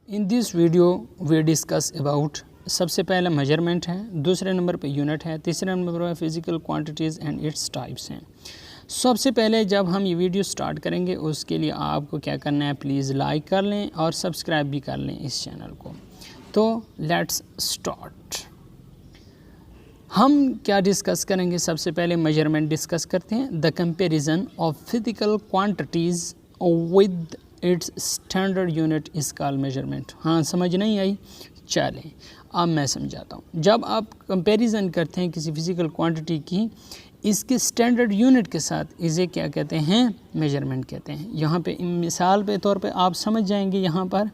In this video we discuss about, सबसे पहले measurement है, दूसरे नंबर पे यूनिट है, तीसरे नंबर पर physical quantities and its types हैं। सबसे पहले जब हम ये वीडियो स्टार्ट करेंगे उसके लिए आपको क्या करना है, प्लीज़ लाइक कर लें और सब्सक्राइब भी कर लें इस चैनल को। तो लेट्स स्टार्ट। हम क्या डिस्कस करेंगे, सबसे पहले मेजरमेंट डिस्कस करते हैं। The comparison of physical quantities with its standard unit is called measurement. हाँ, समझ नहीं आई? चलें अब मैं समझाता हूँ। जब आप कंपैरिजन करते हैं किसी फिजिकल क्वांटिटी की इसके स्टैंडर्ड यूनिट के साथ, इसे क्या कहते हैं, मेजरमेंट कहते हैं। यहाँ पे मिसाल के तौर पे आप समझ जाएंगे। यहाँ पर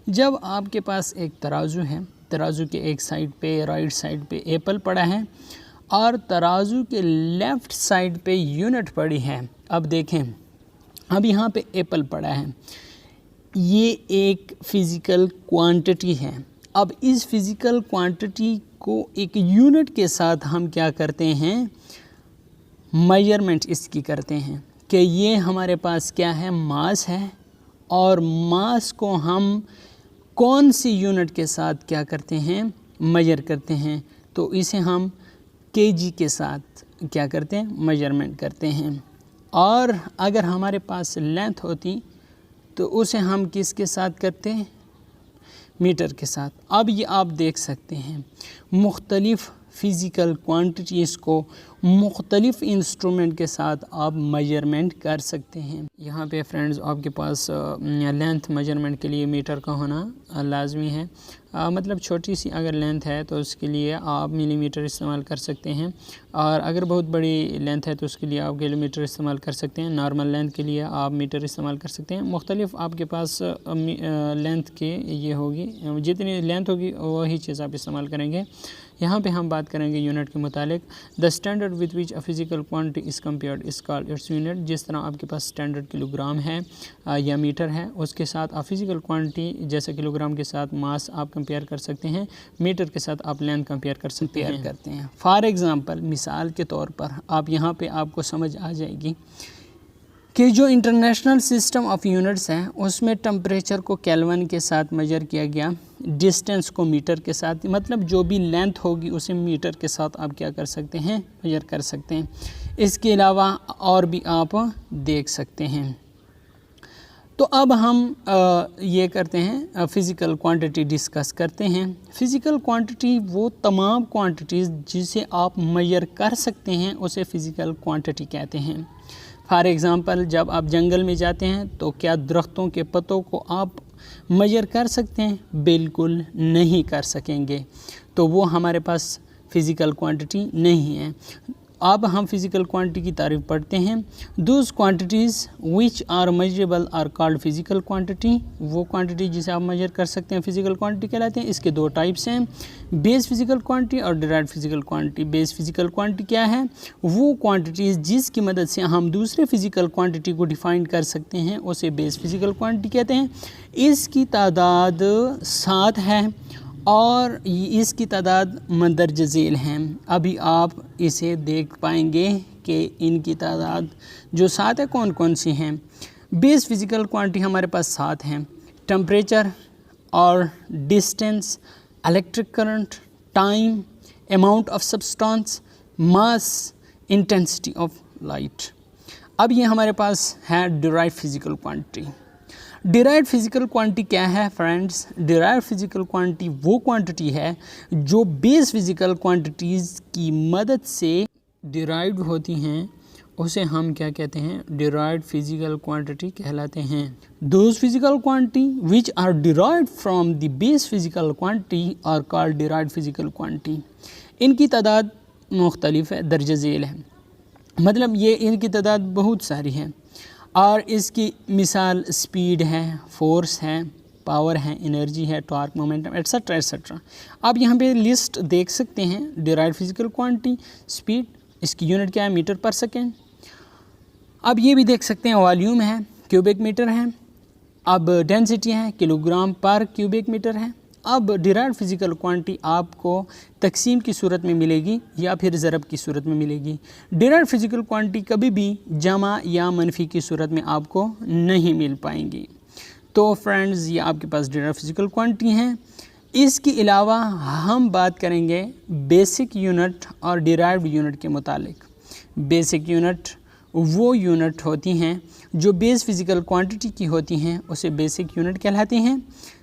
जब आपके पास एक तराजू है, तराजू के एक साइड पे राइट साइड पे एप्पल पड़ा है और तराजू के लेफ़्ट साइड पे यूनिट पड़ी है। अब देखें, अब यहाँ पे एप्पल पड़ा है, ये एक फ़िज़िकल क्वांटिटी है। अब इस फिज़िकल क्वांटिटी को एक यूनिट के साथ हम क्या करते हैं, मेजरमेंट इसकी करते हैं कि ये हमारे पास क्या है, मास है। और मास को हम कौन सी यूनिट के साथ क्या करते हैं, मेजर करते हैं, तो इसे हम केजी के साथ क्या करते हैं, मेजरमेंट करते हैं। और अगर हमारे पास लेंथ होती तो उसे हम किसके साथ करते हैं, मीटर के साथ। अब ये आप देख सकते हैं मुख्तलिफ़ फ़िज़िकल क्वांटिटीज़ को मुख्तलिफ़ इंस्ट्रूमेंट के साथ आप मेजरमेंट कर सकते हैं। यहाँ पे फ्रेंड्स आपके पास लेंथ मेजरमेंट के लिए मीटर का होना लाजमी है। मतलब छोटी सी अगर लेंथ है तो उसके लिए आप मिलीमीटर इस्तेमाल कर सकते हैं, और अगर बहुत बड़ी लेंथ है तो उसके लिए आप किलोमीटर इस्तेमाल कर सकते हैं। नॉर्मल लेंथ के लिए आप मीटर इस्तेमाल कर सकते हैं। मुख्तलिफ़ आपके पास लेंथ के ये होगी, जितनी लेंथ होगी वही चीज़ आप इस्तेमाल करेंगे। यहाँ पे हम बात करेंगे यूनिट के मुतालिक। The standard with which a physical quantity is compared is called its unit. जिस तरह आपके पास स्टैंडर्ड किलोग्राम है या मीटर है, उसके साथ आप फिजिकल क्वांटिटी जैसे किलोग्राम के साथ मास आप कंपेयर कर सकते हैं, मीटर के साथ आप लेंथ कंपेयर कर सकते हैं। फॉर एग्ज़ाम्पल, मिसाल के तौर पर आप यहाँ पे आपको समझ आ जाएगी कि जो इंटरनेशनल सिस्टम ऑफ यूनिट्स हैं उसमें टेम्परेचर को केल्विन के साथ मेजर किया गया, डिस्टेंस को मीटर के साथ, मतलब जो भी लेंथ होगी उसे मीटर के साथ आप क्या कर सकते हैं, मेजर कर सकते हैं। इसके अलावा और भी आप देख सकते हैं। तो अब हम ये करते हैं, फ़िज़िकल क्वांटिटी डिस्कस करते हैं। फ़िज़िकल क्वांटिटी वो तमाम क्वांटिटीज़ जिसे आप मेजर कर सकते हैं उसे फ़िज़िकल क्वांटिटी कहते हैं। फॉर एग्ज़ाम्पल, जब आप जंगल में जाते हैं तो क्या दरख्तों के पत्तों को आप मेजर कर सकते हैं? बिल्कुल नहीं कर सकेंगे, तो वो हमारे पास फ़िज़िकल क्वांटिटी नहीं है। अब हम फिज़िकल क्वांटिटी की तारीफ पढ़ते हैं। Those quantities which are measurable are called physical quantity. वो क्वांटिटी जिसे आप मेजर कर सकते हैं फिज़िकल क्वांटिटी कहलाते हैं। इसके दो टाइप्स हैं, बेस फिज़िकल क्वांटिटी और derived physical quantity. Base physical quantity क्या है? वो क्वांटिटीज़ जिसकी मदद से हम दूसरे फिज़िकल क्वांटिटी को डिफ़ाइन कर सकते हैं उसे बेस फिज़िकल क्वांटिटी कहते हैं। इसकी तादाद 7 है और इसकी तादाद मंदरज झेल हैं। अभी आप इसे देख पाएंगे कि इनकी तादाद जो 7 है कौन कौन सी हैं। बेस फिज़िकल क्वांटिटी हमारे पास 7 हैं। टेम्परेचर और distance, electric current, time, amount of substance, mass, intensity of light. अब ये हमारे पास है derived physical quantity. Derived physical quantity क्या है फ्रेंड्स? डिराइव्ड फिज़िकल क्वांटिटी वो क्वांटिटी है जो बेस फिज़िकल क्वांटिटीज़ की मदद से डिराइव्ड होती हैं, उसे हम क्या कहते हैं? डिराइव्ड फिज़िकल क्वांटिटी कहलाते हैं। Those physical quantity which are derived from the base physical quantity are called derived physical quantity. इनकी तादाद मुख्तलिफ है, दर्ज झेल है, मतलब ये इनकी तादाद बहुत सारी है। और इसकी मिसाल स्पीड है, फोर्स है, पावर है, एनर्जी है, टॉर्क, मोमेंटम, एट्सेट्रा एट्सेट्रा। आप यहाँ पे लिस्ट देख सकते हैं। डिराइव्ड फिज़िकल क्वांटिटी, स्पीड, इसकी यूनिट क्या है? मीटर पर सेकेंड। अब ये भी देख सकते हैं वॉल्यूम है, क्यूबिक मीटर है। अब डेंसिटी है, किलोग्राम पर क्यूबिक मीटर है। अब डिराइव्ड फिज़िकल क्वांटिटी आपको तकसीम की सूरत में मिलेगी या फिर ज़रब की सूरत में मिलेगी। डिराइव्ड फिज़िकल क्वांटिटी कभी भी जमा या मनफी की सूरत में आपको नहीं मिल पाएंगी। तो फ्रेंड्स ये आपके पास डिराइव्ड फिजिकल क्वांटिटी हैं। इसके अलावा हम बात करेंगे बेसिक यूनिट और डिराइव्ड यूनिट के मुतालिक। बेसिक यूनिट वो यूनिट होती हैं जो बेस फिज़िकल क्वांटिटी की होती हैं, उसे बेसिक यूनिट कहलाती हैं।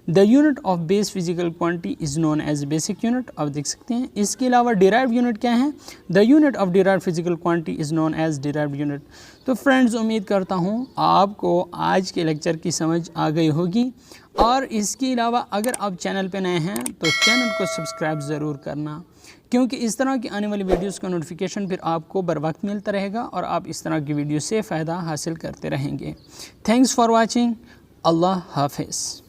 The unit of base physical quantity is known as basic unit, आप देख सकते हैं। इसके अलावा डिराइव्ड यूनिट क्या है? The unit of derived physical quantity is known as derived unit. तो फ्रेंड्स उम्मीद करता हूँ आपको आज के लेक्चर की समझ आ गई होगी, और इसके अलावा अगर आप चैनल पर नए हैं तो चैनल को सब्सक्राइब ज़रूर करना, क्योंकि इस तरह की आने वाली वीडियोस का नोटिफिकेशन फिर आपको बर वक्त मिलता रहेगा और आप इस तरह की वीडियो से फ़ायदा हासिल करते रहेंगे। Thanks for watching. अल्लाह हाफिज़।